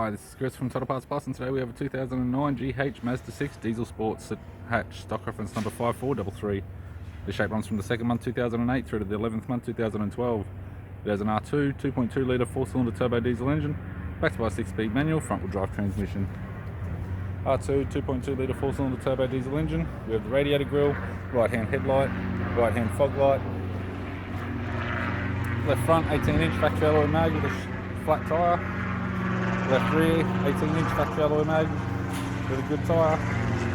Hi, this is Chris from Total Parts Plus, and today we have a 2009 GH Mazda 6 Diesel Sports hatch, stock reference number 5433. The shape runs from the 2nd month 2008 through to the 11th month 2012. It has an R2 2.2 litre 4-cylinder turbo diesel engine, backed by a 6-speed manual front-wheel drive transmission. R2 2.2 litre 4-cylinder turbo diesel engine. We have the radiator grille, right-hand headlight, right-hand fog light, left front 18-inch factory alloy mag with a flat tyre. Left rear, 18-inch factory alloy mag with a good tyre.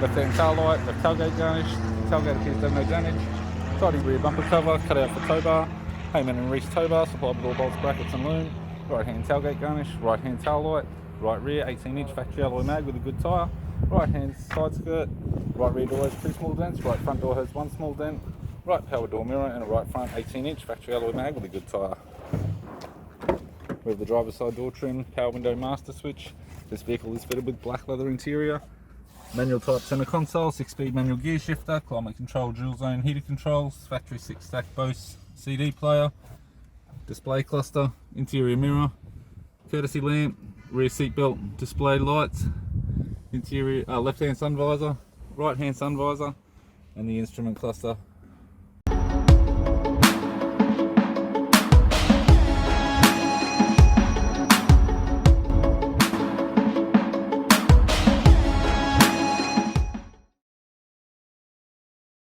Left hand tail light, left tailgate garnish. Tailgate appears to have no damage. Tidy rear bumper cover, cut out for towbar. Hayman Reese towbar, supplied with all bolts, brackets and loom. Right hand tailgate garnish, right hand tail light. Right rear, 18-inch factory alloy mag with a good tyre. Right hand side skirt. Right rear door has 2 small dents. Right front door has 1 small dent. Right power door mirror and a right front 18-inch factory alloy mag with a good tyre. We have the driver's side door trim, power window master switch. This vehicle is fitted with black leather interior. Manual type center console, 6-speed manual gear shifter, climate control, dual zone heater controls, factory 6-stack Bose CD player, display cluster, interior mirror, courtesy lamp, rear seat belt display lights, interior left hand sun visor, right hand sun visor, and the instrument cluster